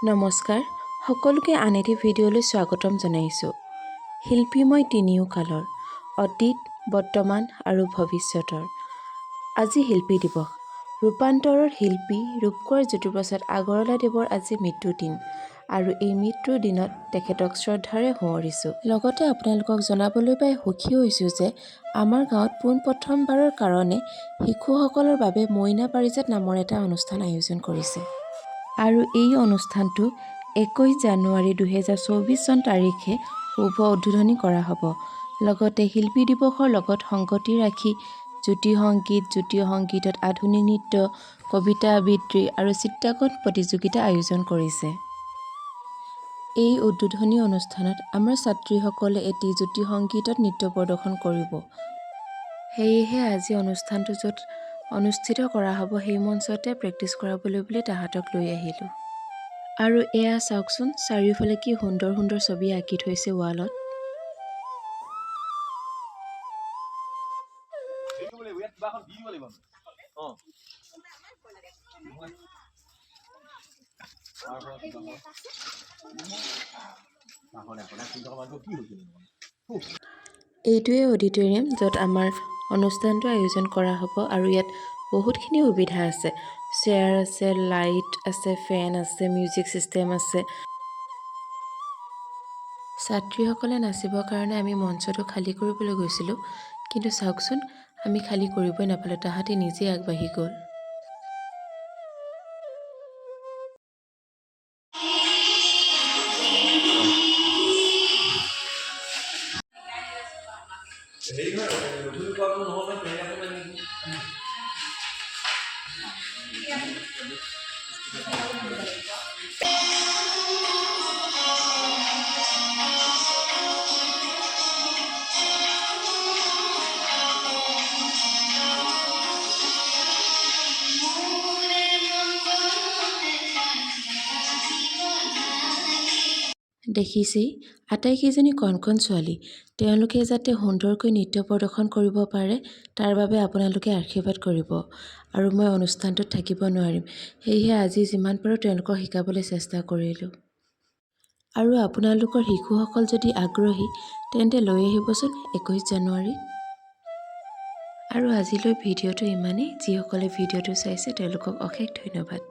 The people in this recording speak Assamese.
নমস্কাৰ, সকলোকে আন এটি ভিডিঅ'লৈ স্বাগতম জনাইছোঁ। শিল্পী মই তিনিও কালৰ, অতীত, বৰ্তমান আৰু ভৱিষ্যতৰ। আজি শিল্পী দিৱস। ৰূপান্তৰৰ শিল্পী ৰূপকোঁৱৰ জ্যোতিপ্ৰসাদ আগৰৱালাদেৱৰ আজি মৃত্যুৰ দিন আৰু এই মৃত্যুৰ দিনত তেখেতক শ্ৰদ্ধাৰে সোঁৱৰিছোঁ। লগতে আপোনালোকক জনাবলৈ পাই সুখী হৈছোঁ যে আমাৰ গাঁৱত পোনপ্ৰথমবাৰৰ কাৰণে শিশুসকলৰ বাবে মইনা পাৰিজাত নামৰ এটা অনুষ্ঠান আয়োজন কৰিছে। আৰু এই অনুষ্ঠানটো 21 জানুৱাৰী 2024 চন তাৰিখে শুভ উদ্বোধনী কৰা হ'ব। লগতে শিল্পী দিৱসৰ লগত সংগতি ৰাখি জ্যোতি সংগীতত আধুনিক নৃত্য, কবিতা আবৃত্তি আৰু চিত্ৰাংকন প্ৰতিযোগিতা আয়োজন কৰিছে। এই উদ্বোধনী অনুষ্ঠানত আমাৰ ছাত্ৰীসকলে এটি জ্যোতি সংগীতত নৃত্য প্ৰদৰ্শন কৰিব। সেয়েহে আজি অনুষ্ঠানটো য'ত অনুষ্ঠিত কৰা হ'ব সেই মঞ্চতে প্ৰেক্টিচ কৰাবলৈ বুলি তাহাঁতক লৈ আহিলোঁ। আৰু এয়া চাওকচোন, চাৰিওফালে কি সুন্দৰ সুন্দৰ ছবি আঁকি থৈছে ৱালত। এইটোৱে অডিটৰিয়াম য'ত আমাৰ অনুষ্ঠানটো আয়োজন কৰা হ'ব আৰু ইয়াত বহুতখিনি সুবিধা আছে। চেয়াৰ আছে, লাইট আছে, ফেন আছে, মিউজিক চিষ্টেম আছে। ছাত্ৰীসকলে নাচিবৰ কাৰণে আমি মঞ্চটো খালী কৰিবলৈ গৈছিলোঁ, কিন্তু চাওকচোন আমি খালী কৰিবই নাপালোঁ, তাহাঁতি নিজেই আগবাঢ়ি গ'ল। দেখিছেই, আটাইকেইজনী কণ ছোৱালী। তেওঁলোকে যাতে সুন্দৰকৈ নৃত্য প্ৰদৰ্শন কৰিব পাৰে তাৰ বাবে আপোনালোকে আশীৰ্বাদ কৰিব। আৰু মই অনুষ্ঠানটোত থাকিব নোৱাৰিম, সেয়েহে আজি যিমান পাৰোঁ তেওঁলোকক শিকাবলৈ চেষ্টা কৰিলোঁ। আৰু আপোনালোকৰ শিশুসকল যদি আগ্ৰহী তেন্তে লৈ আহিবচোন 21 জানুৱাৰীত। আৰু আজিলৈ ভিডিঅ'টো ইমানেই। যিসকলে ভিডিঅ'টো চাইছে তেওঁলোকক অশেষ ধন্যবাদ।